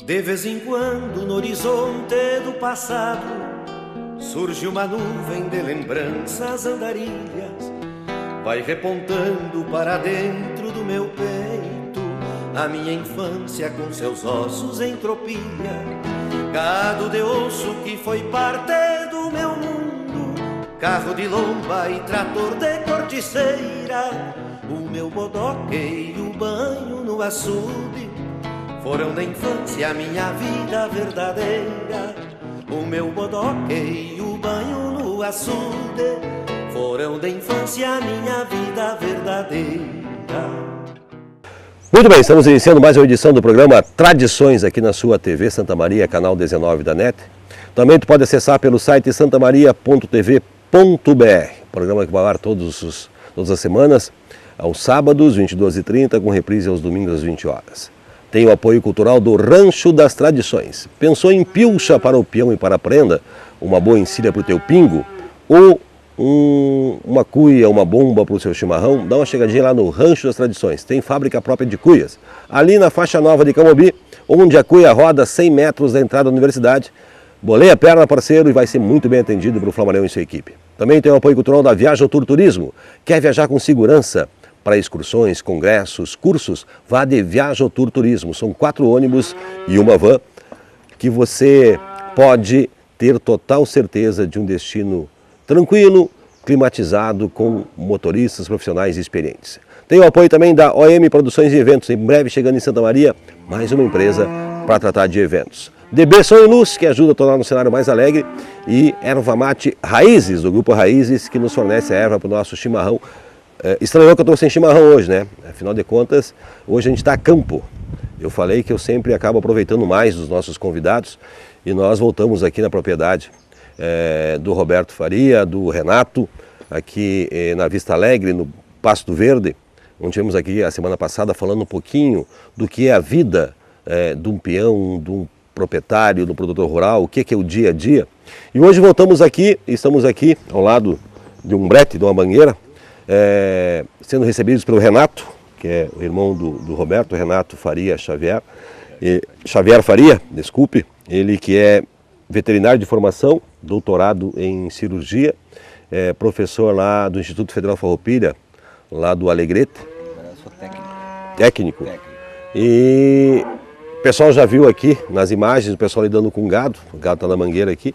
De vez em quando no horizonte do passado surge uma nuvem de lembranças andarilhas, vai repontando para dentro do meu peito a minha infância com seus ossos em tropilha, gado de osso que foi parte do meu mundo, carro de lomba e trator de corticeira, o meu bodoque e o banho no açude foram da infância a minha vida verdadeira. O meu bodoque e o banho no açude foram da infância a minha vida verdadeira. Muito bem, estamos iniciando mais uma edição do programa Tradições aqui na sua TV Santa Maria, canal 19 da NET. Também tu pode acessar pelo site santamaria.tv.br. Programa que vai ao ar todas as semanas, aos sábados, 22h30, com reprise aos domingos às 20 horas. Tem o apoio cultural do Rancho das Tradições. Pensou em pilcha para o peão e para a prenda? Uma boa encilha para o teu pingo? Ou uma cuia, uma bomba para o seu chimarrão? Dá uma chegadinha lá no Rancho das Tradições. Tem fábrica própria de cuias. Ali na faixa nova de Camobi, onde a cuia roda 100 metros da entrada da universidade. Boleia a perna, parceiro, e vai ser muito bem atendido pelo Flamarão e sua equipe. Também tem o apoio cultural da Viagem ao Tour Turismo. Quer viajar com segurança? Para excursões, congressos, cursos, vá de Viagem ao Tour Turismo. São 4 ônibus e uma van que você pode ter total certeza de um destino tranquilo, climatizado, com motoristas profissionais e experientes. Tem o apoio também da OM Produções e Eventos, em breve chegando em Santa Maria, mais uma empresa para tratar de eventos. DB Som e Luz, que ajuda a tornar um cenário mais alegre, e Erva Mate Raízes, do Grupo Raízes, que nos fornece a erva para o nosso chimarrão. Estranhou que eu estou sem chimarrão hoje, né? Afinal de contas, hoje a gente está a campo. Eu falei que eu sempre acabo aproveitando mais dos nossos convidados e nós voltamos aqui na propriedade do Roberto Faria, do Renato, aqui na Vista Alegre, no Pasto Verde, onde tivemos aqui a semana passada falando um pouquinho do que é a vida de um peão, de um proprietário, do produtor rural, o que é o dia a dia. E hoje voltamos aqui, estamos aqui ao lado de um brete, de uma mangueira, sendo recebidos pelo Renato, que é o irmão do Roberto, Renato Faria Xavier, Xavier Faria, desculpe, ele que é veterinário de formação, doutorado em cirurgia, professor lá do Instituto Federal Farroupilha, lá do Alegrete. Eu sou Técnico. E o pessoal já viu aqui nas imagens, o pessoal lidando com gado, o gado está na mangueira aqui,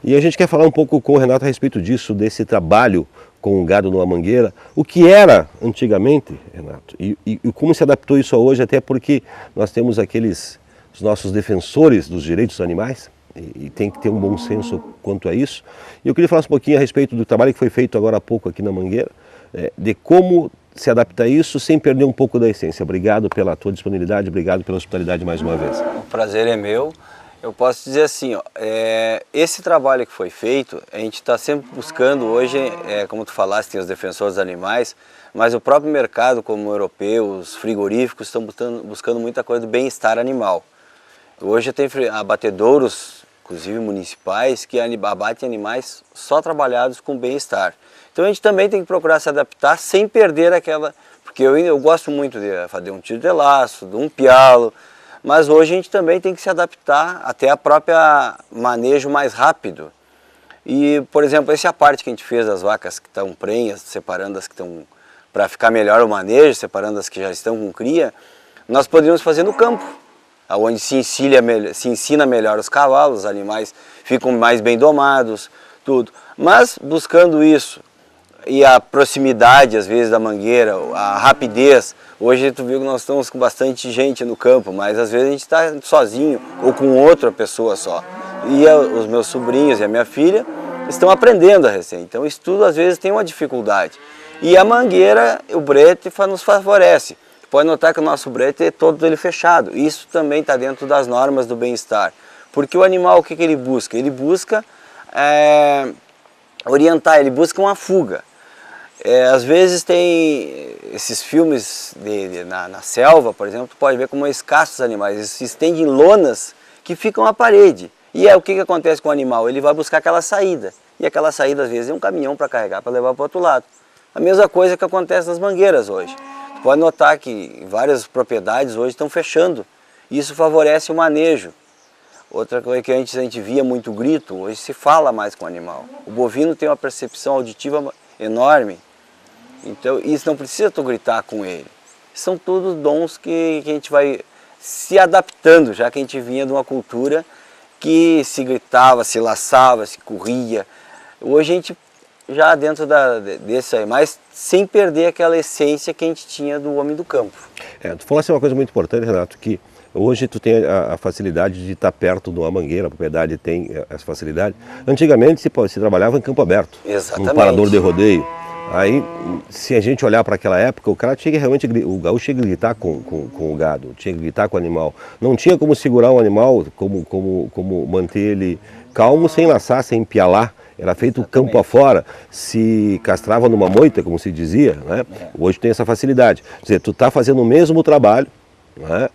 e a gente quer falar um pouco com o Renato a respeito disso, desse trabalho com o gado numa mangueira, o que era antigamente, Renato, e como se adaptou isso a hoje, até porque nós temos os nossos defensores dos direitos dos animais, e tem que ter um bom senso quanto a isso. E eu queria falar um pouquinho a respeito do trabalho que foi feito agora há pouco aqui na mangueira, de como se adapta a isso sem perder um pouco da essência. Obrigado pela tua disponibilidade, obrigado pela hospitalidade mais uma vez. O prazer é meu. Eu posso dizer assim, esse trabalho que foi feito, a gente está sempre buscando hoje, como tu falaste, tem os defensores dos animais, mas o próprio mercado, como o europeu, os frigoríficos, estão buscando muita coisa do bem-estar animal. Hoje tem abatedouros, inclusive municipais, que abatem animais só trabalhados com bem-estar. Então a gente também tem que procurar se adaptar sem perder aquela... Porque eu gosto muito de fazer um tiro de laço, de um pialo, mas hoje a gente também tem que se adaptar até a própria manejo mais rápido. E, por exemplo, essa parte que a gente fez das vacas que estão prenhas, separando as que estão... para ficar melhor o manejo, separando as que já estão com cria, nós poderíamos fazer no campo, onde se ensina melhor os cavalos, os animais ficam mais bem domados, tudo. Mas buscando isso, e a proximidade às vezes da mangueira, a rapidez, hoje tu viu que nós estamos com bastante gente no campo, mas às vezes a gente está sozinho ou com outra pessoa só. E os meus sobrinhos e a minha filha estão aprendendo a recém, então isso tudo às vezes tem uma dificuldade. E a mangueira, o brete nos favorece. Pode notar que o nosso brete é todo ele fechado. Isso também está dentro das normas do bem-estar. Porque o animal, o que ele busca? Ele busca orientar, ele busca uma fuga. Às vezes tem esses filmes na selva, por exemplo, tu pode ver como é escasso os animais. Eles se estendem em lonas que ficam à parede. E o que acontece com o animal? Ele vai buscar aquela saída. E aquela saída, às vezes, é um caminhão para carregar, para levar para o outro lado. A mesma coisa que acontece nas mangueiras hoje. Pode notar que várias propriedades hoje estão fechando Isso favorece o manejo. Outra coisa que antes a gente via muito grito, hoje se fala mais com o animal. O bovino tem uma percepção auditiva enorme, então isso não precisa tu gritar com ele. São todos dons que a gente vai se adaptando, já que a gente vinha de uma cultura que se gritava, se laçava, se corria. Hoje a gente já dentro desse aí, mas sem perder aquela essência que a gente tinha do homem do campo. Tu falaste uma coisa muito importante, Renato, que hoje tu tem a facilidade de estar perto de uma mangueira, a propriedade tem essa facilidade. Antigamente se trabalhava em campo aberto, exatamente, um parador de rodeio. Aí, se a gente olhar para aquela época, o cara tinha que realmente, o gaúcho tinha que gritar com o gado, tinha que gritar com o animal. Não tinha como segurar um animal, como manter ele calmo sem laçar, sem empialar. Era feito campo afora, se castrava numa moita, como se dizia, né? Hoje tem essa facilidade. Quer dizer, tu está fazendo o mesmo trabalho, né?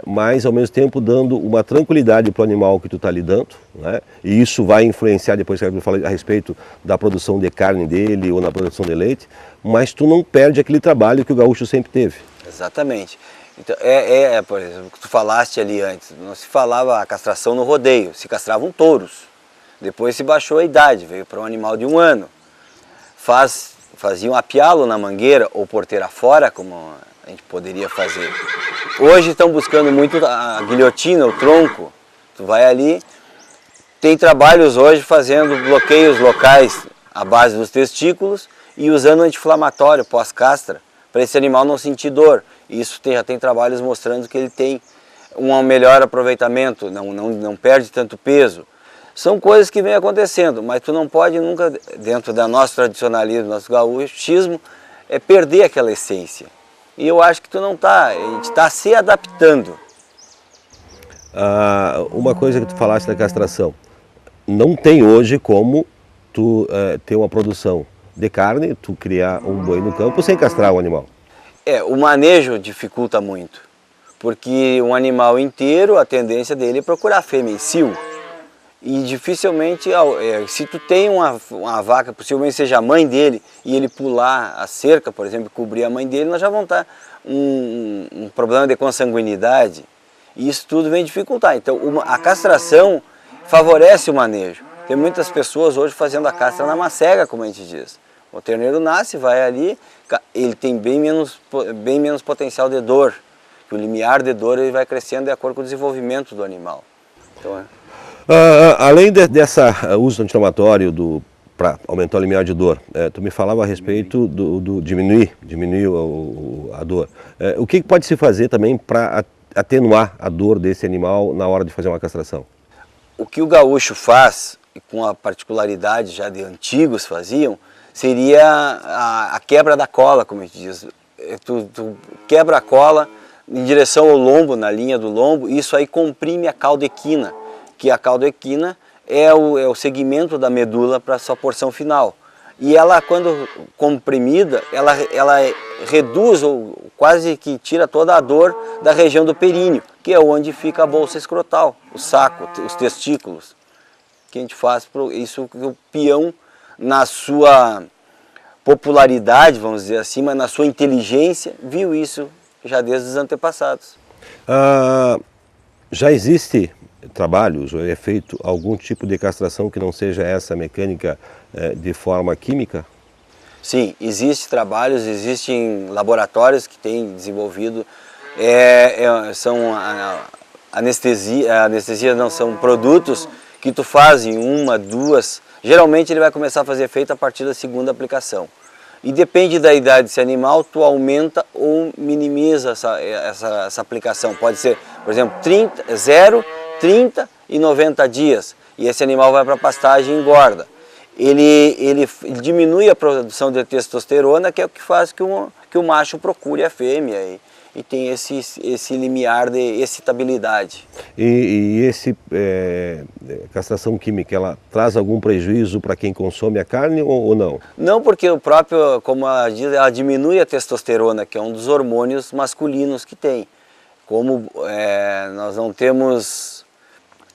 Mas ao mesmo tempo dando uma tranquilidade para o animal que tu está lidando, né? E isso vai influenciar depois que eu falo a respeito da produção de carne dele ou na produção de leite, mas tu não perde aquele trabalho que o gaúcho sempre teve. Exatamente. Então, por exemplo, o que tu falaste ali antes, não se falava a castração no rodeio, se castravam touros. Depois se baixou a idade, veio para um animal de 1 ano. Faziam apiá-lo na mangueira ou porteira fora, como a gente poderia fazer. Hoje estão buscando muito a guilhotina, o tronco. Tu vai ali, tem trabalhos hoje fazendo bloqueios locais à base dos testículos e usando anti-inflamatório pós-castra, para esse animal não sentir dor. Isso já tem trabalhos mostrando que ele tem um melhor aproveitamento, não perde tanto peso. São coisas que vêm acontecendo, mas tu não pode nunca, dentro do nosso tradicionalismo, nosso gaúchismo, perder aquela essência. E eu acho que tu não está, a gente está se adaptando. Uma coisa que tu falaste da castração, não tem hoje como tu ter uma produção de carne, tu criar um boi no campo sem castrar o animal. O manejo dificulta muito, porque um animal inteiro, a tendência dele é procurar fêmea em cio. E dificilmente, se tu tem uma vaca, possivelmente seja a mãe dele, e ele pular a cerca, por exemplo, cobrir a mãe dele, nós já vamos estar um problema de consanguinidade, e isso tudo vem dificultar. Então a castração favorece o manejo. Tem muitas pessoas hoje fazendo a castra na macega, como a gente diz. O terneiro nasce, vai ali, ele tem bem menos potencial de dor, que o limiar de dor ele vai crescendo de acordo com o desenvolvimento do animal. Então, além dessa uso anti-inflamatório para aumentar o limiar de dor, tu me falava a respeito do diminuir a dor. O que pode se fazer também para atenuar a dor desse animal na hora de fazer uma castração? O que o gaúcho faz, com a particularidade já de antigos faziam, seria a quebra da cola, como a gente diz. Tu quebra a cola em direção ao lombo, na linha do lombo, e isso aí comprime a cauda equina, que a cauda equina é o segmento da medula para a sua porção final. E ela, quando comprimida, ela reduz ou quase que tira toda a dor da região do períneo, que é onde fica a bolsa escrotal, o saco, os testículos. Que a gente faz isso que o peão, na sua popularidade, vamos dizer assim, mas na sua inteligência, viu isso já desde os antepassados. Já existe trabalhos, ou é feito algum tipo de castração que não seja essa mecânica de forma química? Sim, existem trabalhos, existem laboratórios que têm desenvolvido, são anestesia não, são produtos que tu faz em 1, 2, geralmente ele vai começar a fazer efeito a partir da 2ª aplicação. E depende da idade desse animal, tu aumenta ou minimiza essa aplicação. Pode ser, por exemplo, 0, 30 e 90 dias. E esse animal vai para a pastagem e engorda. Ele diminui a produção de testosterona, que é o que faz que o macho procure a fêmea e tem esse limiar de excitabilidade. E castração química, ela traz algum prejuízo para quem consome a carne ou não? Não, porque o próprio, como ela diz, ela diminui a testosterona, que é um dos hormônios masculinos que tem. Como nós não temos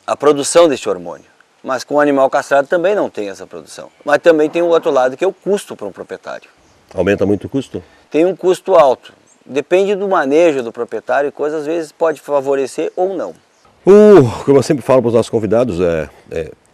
a produção deste hormônio, mas com o animal castrado também não tem essa produção. Mas também tem o outro lado, que é o custo para um proprietário. Aumenta muito o custo? Tem um custo alto. Depende do manejo do proprietário e coisas, às vezes pode favorecer ou não. Como eu sempre falo para os nossos convidados,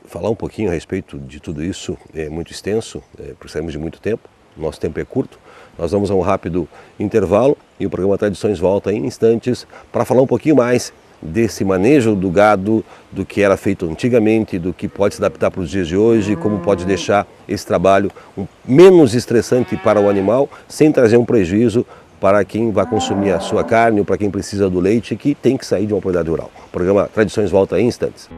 falar um pouquinho a respeito de tudo isso é muito extenso, precisamos de muito tempo, nosso tempo é curto. Nós vamos a um rápido intervalo e o programa Tradições volta em instantes para falar um pouquinho mais desse manejo do gado, do que era feito antigamente, do que pode se adaptar para os dias de hoje, como pode deixar esse trabalho menos estressante para o animal, sem trazer um prejuízo para quem vai consumir a sua carne ou para quem precisa do leite, que tem que sair de uma propriedade rural. O programa Tradições volta em instantes.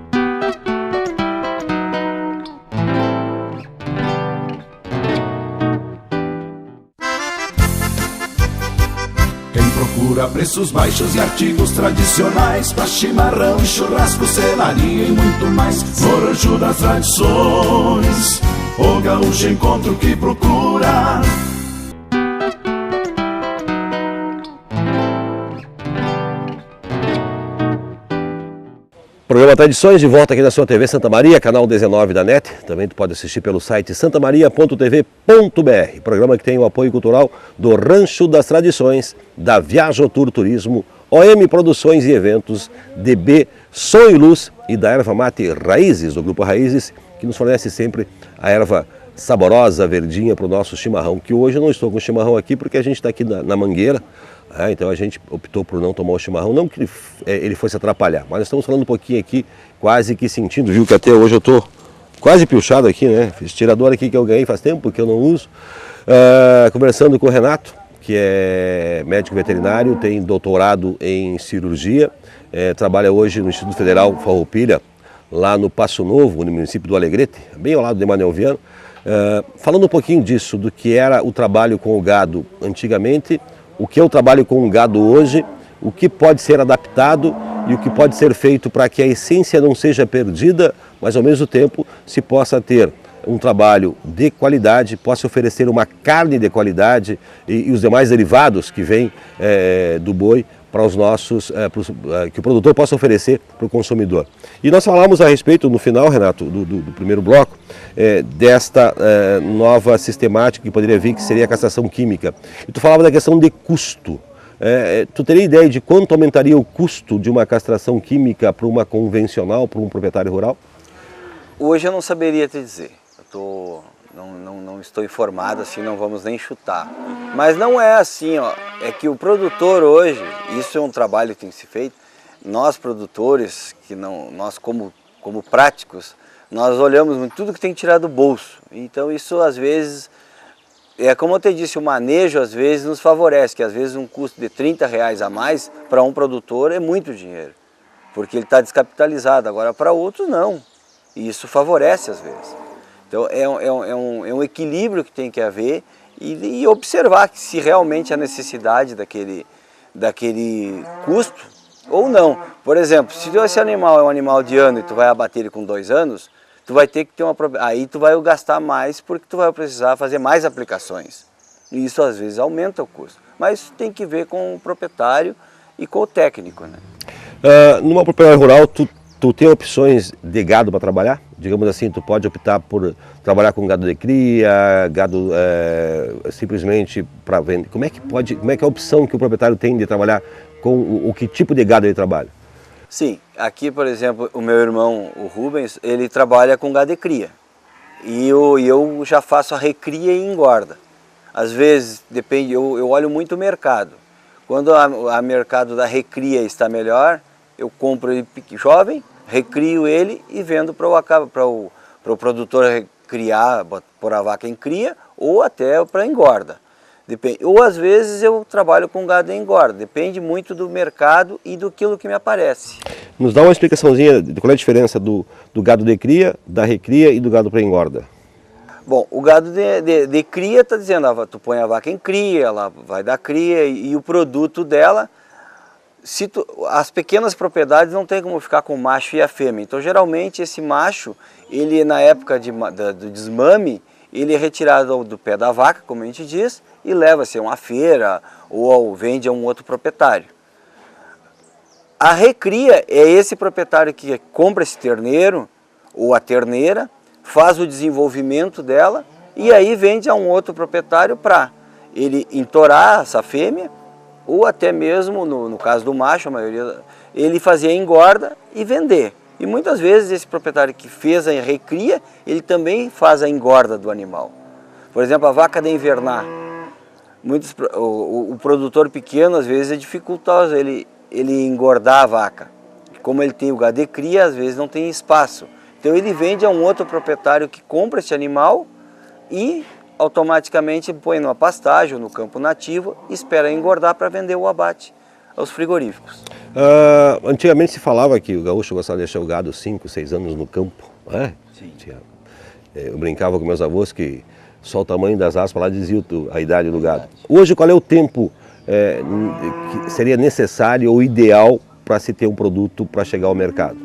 Procura preços baixos e artigos tradicionais pra chimarrão e churrasco, selaria e muito mais. No Rancho das Tradições, o gaúcho encontra o que procura. Programa Tradições de volta aqui na sua TV Santa Maria, canal 19 da NET. Também tu pode assistir pelo site santamaria.tv.br. Programa que tem o apoio cultural do Rancho das Tradições, da Viajotur Turismo, OM Produções e Eventos, DB Som e Luz e da Erva Mate Raízes, do Grupo Raízes, que nos fornece sempre a erva saborosa, verdinha para o nosso chimarrão, que hoje eu não estou com chimarrão aqui porque a gente está aqui na Mangueira. Então a gente optou por não tomar o chimarrão, não que ele fosse atrapalhar, mas nós estamos falando um pouquinho aqui, quase que sentindo, viu que até hoje eu estou quase pilchado aqui, né? Esse tirador aqui que eu ganhei faz tempo que eu não uso. Conversando com o Renato, que é médico veterinário, tem doutorado em cirurgia, trabalha hoje no Instituto Federal Farroupilha, lá no Passo Novo, no município do Alegrete, bem ao lado de Emanuel Viana. Falando um pouquinho disso, do que era o trabalho com o gado antigamente, o que é o trabalho com o gado hoje, o que pode ser adaptado e o que pode ser feito para que a essência não seja perdida, mas ao mesmo tempo se possa ter um trabalho de qualidade, possa oferecer uma carne de qualidade e os demais derivados que vêm do boi para os nossos, que o produtor possa oferecer para o consumidor. E nós falamos a respeito, no final, Renato, do primeiro bloco, desta nova sistemática que poderia vir, que seria a castração química. E tu falava da questão de custo. Tu teria ideia de quanto aumentaria o custo de uma castração química para uma convencional, para um proprietário rural? Hoje eu não saberia te dizer. Não estou informado, assim, não vamos nem chutar. Mas não é assim, ó. É que o produtor hoje, isso é um trabalho que tem que ser feito, nós produtores, nós como práticos, nós olhamos muito tudo que tem que tirar do bolso. Então isso às vezes, como eu te disse, o manejo às vezes nos favorece, que às vezes um custo de R$30 a mais para um produtor é muito dinheiro, porque ele está descapitalizado, agora para outros não. E isso favorece às vezes. Então é um equilíbrio que tem que haver e observar que se realmente há necessidade daquele custo ou não. Por exemplo, se esse animal é um animal de ano e tu vai abater ele com 2 anos, tu vai ter que ter aí tu vai gastar mais porque tu vai precisar fazer mais aplicações. E isso às vezes aumenta o custo. Mas tem que ver com o proprietário e com o técnico, né? Numa propriedade rural, tu tem opções de gado para trabalhar? Digamos assim, tu pode optar por trabalhar com gado de cria, gado simplesmente para vender. Como é que é a opção que o proprietário tem de trabalhar com o que tipo de gado ele trabalha? Sim, aqui por exemplo, o meu irmão, o Rubens, ele trabalha com gado de cria. E eu já faço a recria e engorda. Às vezes, depende, eu olho muito o mercado. Quando a mercado da recria está melhor, eu compro ele jovem, recrio ele e vendo para o produtor criar, pôr a vaca em cria ou até para engorda. Depende. Ou às vezes eu trabalho com gado em engorda, depende muito do mercado e do que me aparece. Nos dá uma explicaçãozinha de qual é a diferença do gado de cria, da recria e do gado para engorda. Bom, o gado de cria está dizendo, tu põe a vaca em cria, ela vai dar cria e o produto dela, as pequenas propriedades não tem como ficar com o macho e a fêmea. Então geralmente esse macho, ele na época do desmame, ele é retirado do pé da vaca, como a gente diz, e leva-se a uma feira ou vende a um outro proprietário. A recria é esse proprietário que compra esse terneiro ou a terneira, faz o desenvolvimento dela e aí vende a um outro proprietário para ele entourar essa fêmea ou até mesmo, no caso do macho, a maioria, ele fazia engorda e vender. E muitas vezes esse proprietário que fez a recria, ele também faz a engorda do animal. Por exemplo, a vaca de invernar. O produtor pequeno, às vezes, é dificultoso ele engordar a vaca. Como ele tem o gado de cria, às vezes não tem espaço. Então ele vende a um outro proprietário que compra esse animal e automaticamente põe numa pastagem ou no campo nativo e espera engordar para vender o abate aos frigoríficos. Antigamente se falava que o gaúcho gostava de deixar o gado 5, 6 anos no campo. Né? Sim. Eu brincava com meus avós que só o tamanho das aspas lá dizia a idade do gado. Hoje qual é o tempo que seria necessário ou ideal para se ter um produto para chegar ao mercado?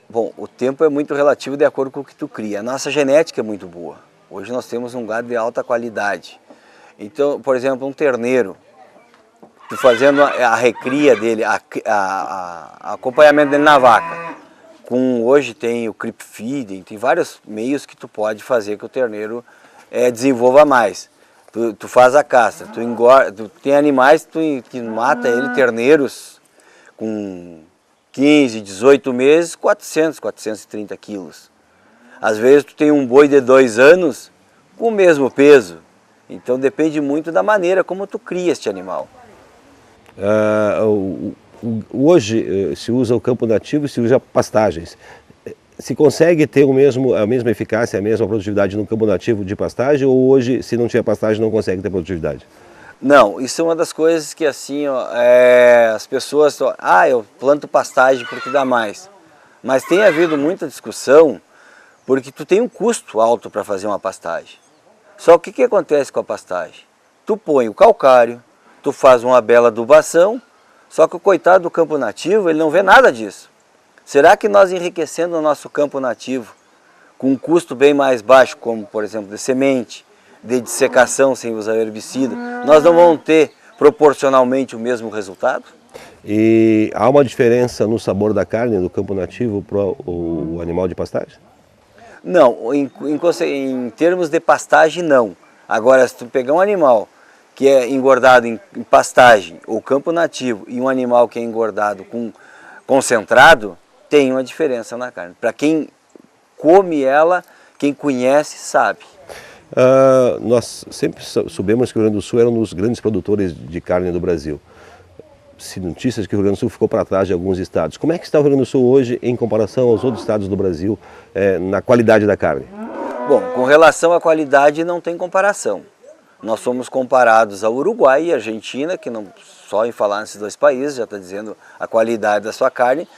Bom, o tempo é muito relativo de acordo com o que tu cria. A nossa genética é muito boa. Hoje nós temos um gado de alta qualidade. Então, por exemplo, um terneiro, tu fazendo a recria dele, acompanhamento dele na vaca. Hoje tem o creep feeding, tem vários meios que tu pode fazer que o terneiro desenvolva mais. Tu faz a caça, tu engorda, tu tem animais que mata ele, terneiros, com 15, 18 meses, 400, 430 quilos. Às vezes tu tem um boi de 2 anos com o mesmo peso. Então depende muito da maneira como tu cria este animal. Hoje se usa o campo nativo e se usa pastagens. Se consegue ter a mesma eficácia, a mesma produtividade no campo nativo de pastagem, ou hoje, se não tiver pastagem, não consegue ter produtividade? Não, isso é uma das coisas que assim, as pessoas, eu planto pastagem porque dá mais. Mas tem havido muita discussão porque tu tem um custo alto para fazer uma pastagem. Só que o que acontece com a pastagem? Tu põe o calcário, tu faz uma bela adubação, só que o coitado do campo nativo, ele não vê nada disso. Será que nós enriquecendo o nosso campo nativo com um custo bem mais baixo, como por exemplo de semente, de dissecação sem usar herbicida, nós não vamos ter proporcionalmente o mesmo resultado? E há uma diferença no sabor da carne do campo nativo para o animal de pastagem? Não, em termos de pastagem não. Agora, se tu pegar um animal que é engordado em pastagem ou campo nativo e um animal que é engordado com concentrado, tem uma diferença na carne. Para quem come ela, quem conhece, sabe. Nós sempre soubemos que o Rio Grande do Sul era um dos grandes produtores de carne do Brasil. Se notícias que o Rio Grande do Sul ficou para trás de alguns estados. Como é que está o Rio Grande do Sul hoje em comparação aos outros estados do Brasil na qualidade da carne? Bom, com relação à qualidade não tem comparação. Nós somos comparados ao Uruguai e à Argentina, que não só em falar nesses dois países, já está dizendo a qualidade da sua carne.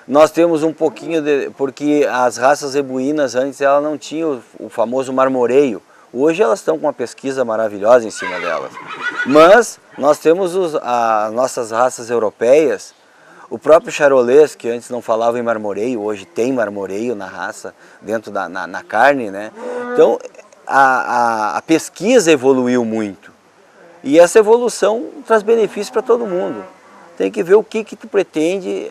Nós temos um pouquinho porque as raças zebuínas antes ela não tinham o famoso marmoreio. Hoje elas estão com uma pesquisa maravilhosa em cima delas. Mas nós temos as nossas raças europeias, o próprio charolês, que antes não falava em marmoreio, hoje tem marmoreio na raça, dentro na carne, né? Então a pesquisa evoluiu muito. E essa evolução traz benefício para todo mundo. Tem que ver o que tu pretende.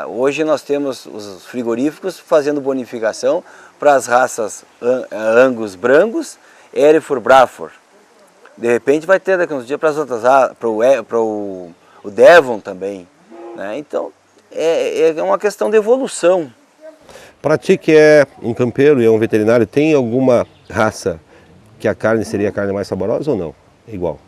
Hoje nós temos os frigoríficos fazendo bonificação para as raças Angus Brangus, Hereford Braford. De repente vai ter daqui uns dias para as outras, para o Devon também. Né? Então é uma questão de evolução. Para ti que é um campeiro e é um veterinário, tem alguma raça que a carne seria a carne mais saborosa ou não? Igual?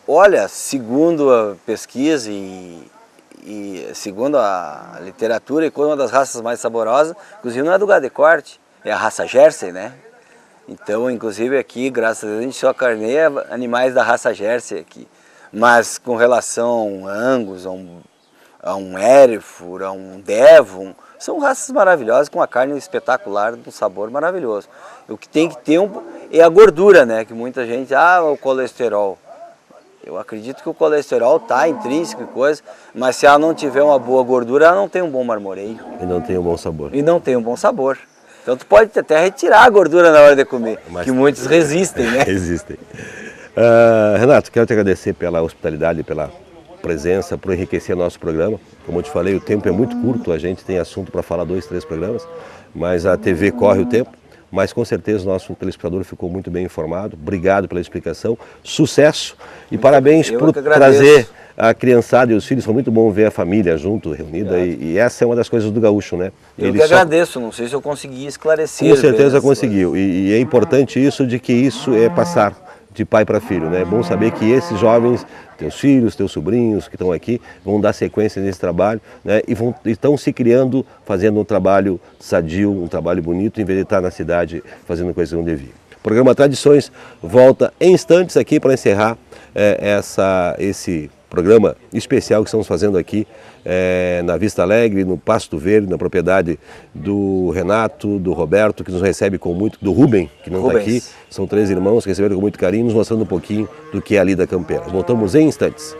Olha, segundo a pesquisa e segundo a literatura, uma das raças mais saborosas, inclusive não é do gado de corte, é a raça Jersey, né? Então, inclusive aqui, graças a Deus, a gente só carneia animais da raça Jersey aqui. Mas com relação a um Angus, a um Hereford, a um Devon, são raças maravilhosas, com uma carne espetacular, um sabor maravilhoso. O que tem que ter é a gordura, né? Que muita gente, o colesterol. Eu acredito que o colesterol está intrínseco e coisa, mas se ela não tiver uma boa gordura, ela não tem um bom marmoreio. E não tem um bom sabor. E não tem um bom sabor. Então tu pode até retirar a gordura na hora de comer, que muitos resistem, né? Resistem. Renato, quero te agradecer pela hospitalidade, pela presença, por enriquecer nosso programa. Como eu te falei, o tempo é muito curto, a gente tem assunto para falar 2, 3 programas, mas a TV corre o tempo. mas com certeza o nosso telespectador ficou muito bem informado. Obrigado pela explicação, sucesso e parabéns por trazer a criançada e os filhos. Foi muito bom ver a família junto, reunida, e essa é uma das coisas do gaúcho, né? Eu que agradeço, não sei se eu consegui esclarecer. Com certeza conseguiu, e é importante isso, de que isso é passar de pai para filho, né? É bom saber que esses jovens, teus filhos, teus sobrinhos que estão aqui, vão dar sequência nesse trabalho, né? E estão se criando, fazendo um trabalho sadio, um trabalho bonito, em vez de estar na cidade fazendo coisas que não devia. O programa Tradições volta em instantes aqui para encerrar esse programa especial que estamos fazendo aqui na Vista Alegre, no Pasto Verde, na propriedade do Renato, do Roberto, que nos recebe com muito, do Rubem, que não está aqui. São 3 irmãos que receberam com muito carinho, nos mostrando um pouquinho do que é a lida campeira. Voltamos em instantes.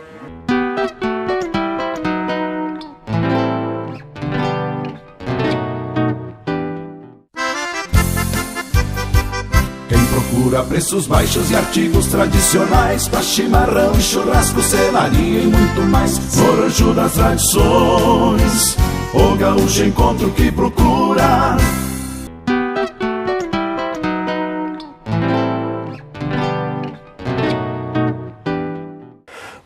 Procura preços baixos e artigos tradicionais para chimarrão e churrasco, selaria e muito mais. Forjo das Tradições, o gaúcho encontra o que procura.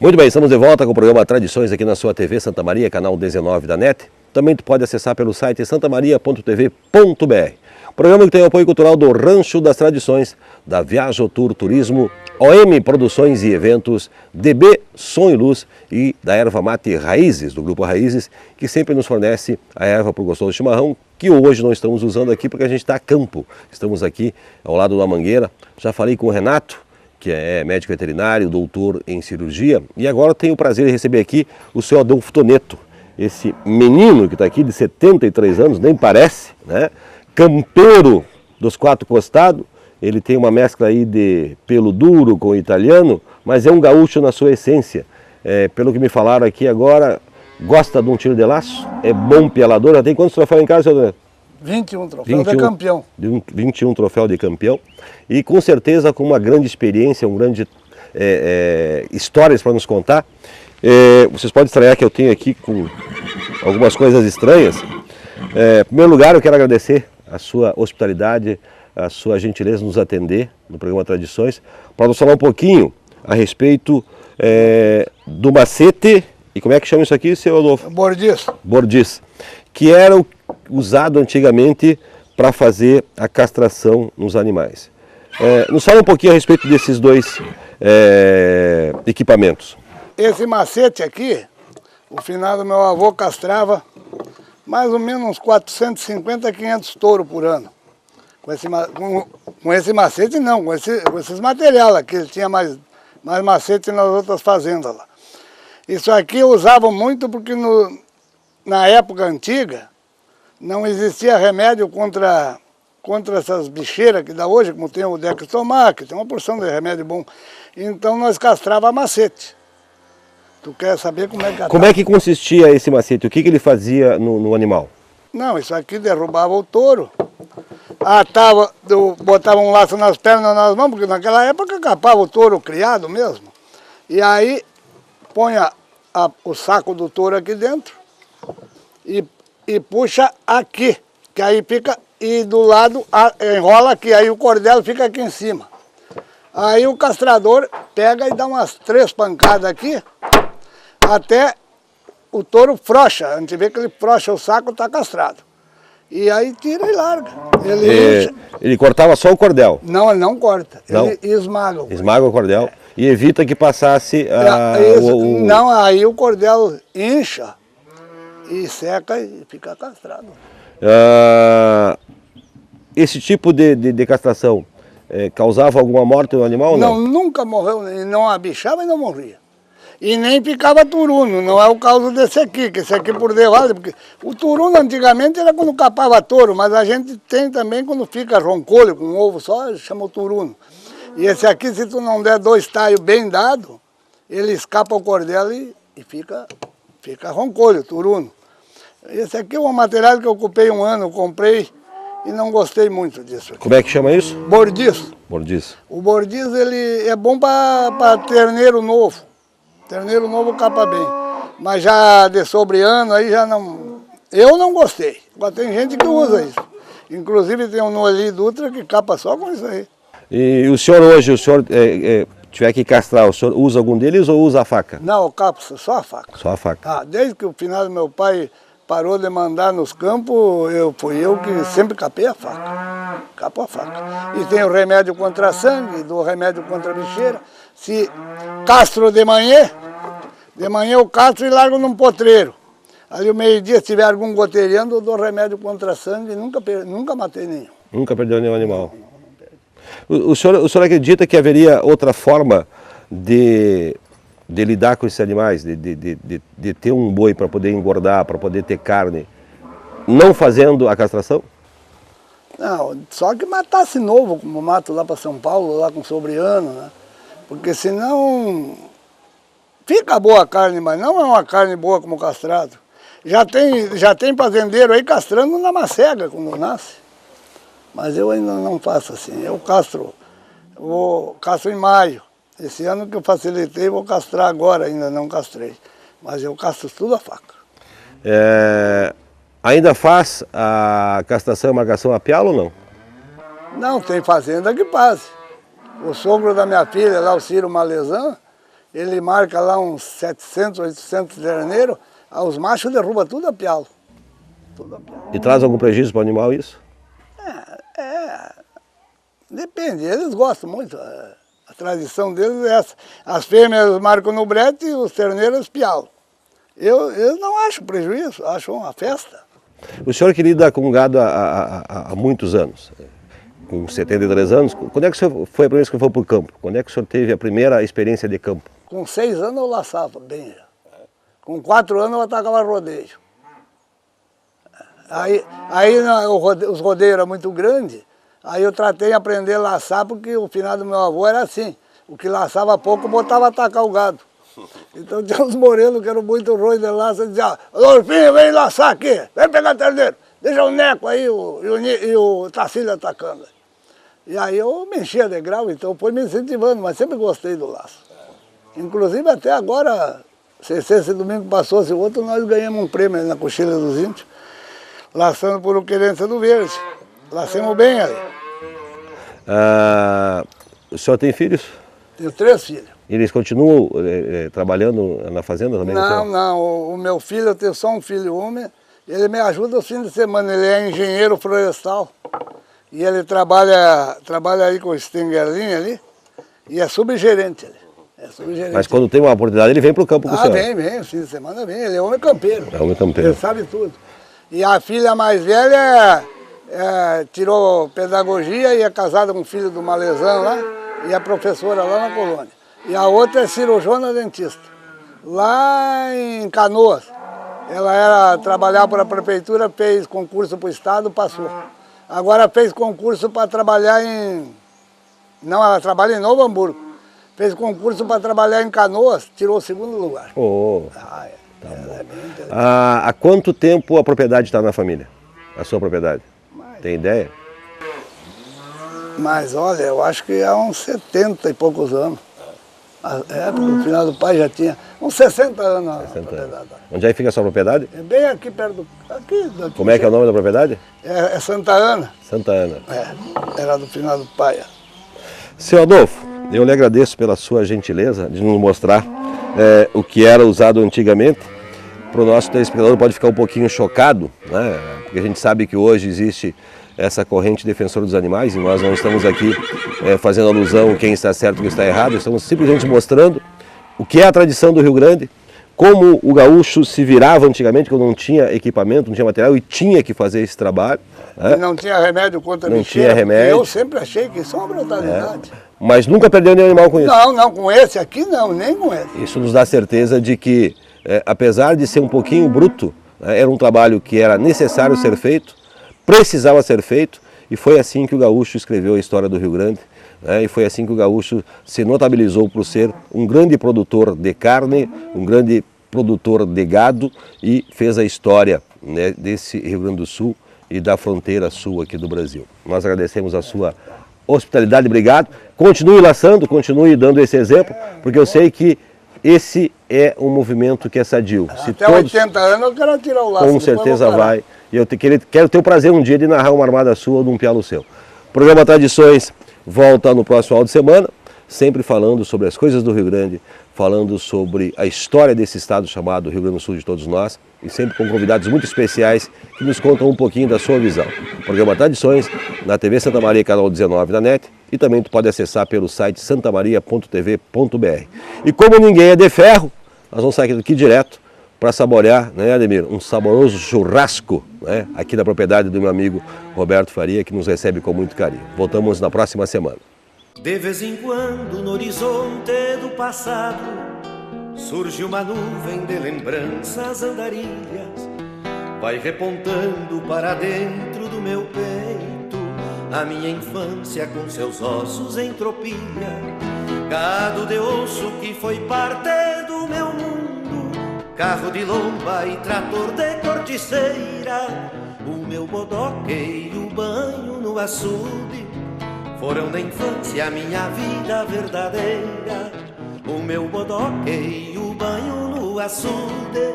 Muito bem, estamos de volta com o programa Tradições aqui na sua TV Santa Maria, canal 19 da NET. Também tu pode acessar pelo site santamaria.tv.br. Programa que tem o apoio cultural do Rancho das Tradições, da Viajotour Turismo, OM Produções e Eventos, DB Som e Luz e da Erva Mate Raízes, do Grupo Raízes, que sempre nos fornece a erva para o gostoso chimarrão, que hoje não estamos usando aqui porque a gente está a campo. Estamos aqui ao lado da mangueira. Já falei com o Renato, que é médico veterinário, doutor em cirurgia, e agora tenho o prazer de receber aqui o seu Adolfo Toneto, esse menino que está aqui de 73 anos, nem parece, né? Campeiro dos 4 costados. Ele tem uma mescla aí de pelo duro com italiano, mas é um gaúcho na sua essência. Pelo que me falaram aqui agora, gosta de um tiro de laço, é bom pelador. Já tem quantos troféus em casa, seu Toneto? 21 troféus de campeão. 21 troféus de campeão. E com certeza com uma grande experiência, histórias para nos contar. Vocês podem estranhar que eu tenho aqui com algumas coisas estranhas. Em primeiro lugar, eu quero agradecer a sua hospitalidade, a sua gentileza nos atender no programa Tradições, para nos falar um pouquinho a respeito do macete, e como é que chama isso aqui, seu Adolfo? Bordis. Bordis, que era usado antigamente para fazer a castração nos animais. Nos fala um pouquinho a respeito desses 2 equipamentos. Esse macete aqui, o finado meu avô castrava mais ou menos uns 450 a 500 touros por ano. Com esse macete não, com esses materiais aqui, ele tinha mais macete nas outras fazendas lá. Isso aqui eu usava muito porque na época antiga não existia remédio contra essas bicheiras que dá hoje, como tem o Dextomar, que tem uma porção de remédio bom. Então nós castrava a macete. Tu quer saber como é que... Como é que consistia esse macete? O que ele fazia no animal? Não, isso aqui derrubava o touro. Botava um laço nas pernas, nas mãos, porque naquela época capava o touro criado mesmo. E aí põe o saco do touro aqui dentro e puxa aqui, que aí fica, e do lado enrola aqui, aí o cordel fica aqui em cima. Aí o castrador pega e dá umas 3 pancadas aqui, até o touro frouxa. A gente vê que ele frouxa o saco, está castrado. E aí tira e larga. Ele cortava só o cordel? Não, ele não corta. Não. Ele esmaga. Esmaga o cordel e evita que passasse Não, aí o cordel incha e seca e fica castrado. Esse tipo de castração causava alguma morte no animal ou não? Não, nunca morreu. Não abichava e não morria. E nem ficava turuno, não é o caso desse aqui, que esse aqui por devale, porque o turuno antigamente era quando capava touro, mas a gente tem também quando fica roncolho, com um ovo só, chama o turuno. E esse aqui, se tu não der 2 taios bem dados, ele escapa o cordel e fica roncolho, turuno. Esse aqui é um material que eu ocupei 1 ano, comprei e não gostei muito disso aqui. Como é que chama isso? Bordis. Bordis. O bordis, ele é bom para terneiro novo. Terneiro novo capa bem, mas já de sobre ano aí já não... Eu não gostei, agora tem gente que usa isso. Inclusive tem um Noeli Dutra que capa só com isso aí. E o senhor hoje, tiver que castrar, o senhor usa algum deles ou usa a faca? Não, eu capo só a faca. Só a faca. Desde que o finado meu pai parou de mandar nos campos, fui eu que sempre capei a faca. Capo a faca. E tem o remédio contra sangue, do remédio contra bicheira. Se castro de manhã eu castro e largo num potreiro. Ali o meio-dia, se tiver algum goteirando, eu dou remédio contra sangue, nunca matei nenhum. Nunca perdeu nenhum animal. O senhor acredita que haveria outra forma de lidar com esses animais, de ter um boi para poder engordar, para poder ter carne, não fazendo a castração? Não, só que matasse novo, como mato lá para São Paulo, lá com Sobriano, né? Porque senão fica boa a carne, mas não é uma carne boa como castrado. Já tem fazendeiro aí castrando na macega quando nasce. Mas eu ainda não faço assim. Eu castro em maio. Esse ano que eu facilitei, vou castrar agora, ainda não castrei. Mas eu castro tudo a faca. Ainda faz a castração e marcação a pialo ou não? Não, tem fazenda que faz. O sogro da minha filha, lá o Ciro Malezan, ele marca lá uns 700, 800 terneiros, os machos derrubam tudo a pialo. E traz algum prejuízo para o animal isso? Depende, eles gostam muito. A tradição deles é essa. As fêmeas marcam no brete e os terneiros pialo. Eu não acho prejuízo, acho uma festa. O senhor que lida com gado há muitos anos, com 73 anos, quando é que o senhor foi a primeira vez que foi para o campo? Quando é que o senhor teve a primeira experiência de campo? Com 6 anos eu laçava bem. Com 4 anos eu atacava rodeio. Aí os rodeios eram muito grandes, aí eu tratei de aprender a laçar, porque o finado do meu avô era assim. O que laçava pouco, botava a atacar o gado. Então tinha uns morenos que eram muito ruins de laço, diziam, Adolfinho, vem laçar aqui, vem pegar terneiro, deixa o Neco aí e o Tacílio atacando. E aí eu me enchia de grau, então foi me incentivando, mas sempre gostei do laço. Inclusive até agora, se esse domingo passou, se outro, nós ganhamos um prêmio na Coxilha dos Índios, laçando por Querência do Verde. Lacemos bem ali. O senhor tem filhos? Tenho 3 filhos. Eles continuam trabalhando na fazenda também? Não. O meu filho, eu tenho só um filho homem, ele me ajuda os fins de semana, ele é engenheiro florestal. E ele trabalha aí com o Stengerlin ali, e é subgerente ali. Mas quando tem uma oportunidade, ele vem para o campo com o senhor? Vem, fim de semana vem, ele é homem campeiro. É homem campeiro. Ele sabe tudo. E a filha mais velha tirou pedagogia e é casada com o filho do Malezan lá, e é professora lá na colônia. E a outra é cirurgiona dentista, lá em Canoas. Ela trabalhava para a prefeitura, fez concurso para o estado, passou. Agora fez concurso para trabalhar Não, ela trabalha em Novo Hamburgo. Fez concurso para trabalhar em Canoas, tirou o 2º lugar. Há quanto tempo a propriedade está na família? A sua propriedade? Tem ideia? Mas olha, eu acho que há uns 70 e poucos anos. Porque no final do pai já tinha uns 60 anos. 60 anos. Onde é que fica a sua propriedade? É bem aqui perto daqui. Como é que é o nome da propriedade? É Santa Ana. Santa Ana. Era do final do pai. Seu Adolfo, eu lhe agradeço pela sua gentileza de nos mostrar o que era usado antigamente. Para o nosso telespectador pode ficar um pouquinho chocado, né? Porque a gente sabe que hoje existe essa corrente defensora dos animais e nós não estamos aqui fazendo alusão a quem está certo e quem está errado, estamos simplesmente mostrando o que é a tradição do Rio Grande, como o gaúcho se virava antigamente, quando não tinha equipamento, não tinha material e tinha que fazer esse trabalho. Né? Não tinha remédio contra não tinha remédio. Eu sempre achei que isso é uma brutalidade. Mas nunca perdeu nenhum animal com isso? Não, com esse aqui não, nem com esse. Isso nos dá certeza de que, apesar de ser um pouquinho bruto, era um trabalho que era necessário ser feito, precisava ser feito, e foi assim que o gaúcho escreveu a história do Rio Grande, e foi assim que o gaúcho se notabilizou por ser um grande produtor de carne, um grande produtor de gado, e fez a história desse Rio Grande do Sul e da fronteira sul aqui do Brasil. Nós agradecemos a sua hospitalidade, obrigado. Continue laçando, continue dando esse exemplo, porque eu sei que esse é um movimento que é sadio. Se Até todos, 80 anos eu quero tirar o laço. com depois certeza eu vou parar. vai. E eu quero ter o prazer um dia de narrar uma armada sua ou de um pialo seu. O programa Tradições volta no próximo final de semana, sempre falando sobre as coisas do Rio Grande, falando sobre a história desse estado chamado Rio Grande do Sul de todos nós, e sempre com convidados muito especiais que nos contam um pouquinho da sua visão. O programa Tradições na TV Santa Maria, canal 19 da NET, e também tu pode acessar pelo site santamaria.tv.br. E como ninguém é de ferro, nós vamos sair aqui direto para saborear, né, Ademir, um saboroso churrasco, né, aqui na propriedade do meu amigo Roberto Faria, que nos recebe com muito carinho. Voltamos na próxima semana. De vez em quando no horizonte do passado surge uma nuvem de lembranças andarilhas, vai repontando para dentro do meu peito a minha infância com seus ossos em tropilha, gado de osso que foi parte do meu mundo, carro de lomba e trator de corticeira, o meu bodoque e o banho no açude foram da infância a minha vida verdadeira. O meu bodoque e o banho no açude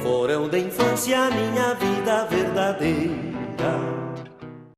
foram da infância a minha vida verdadeira.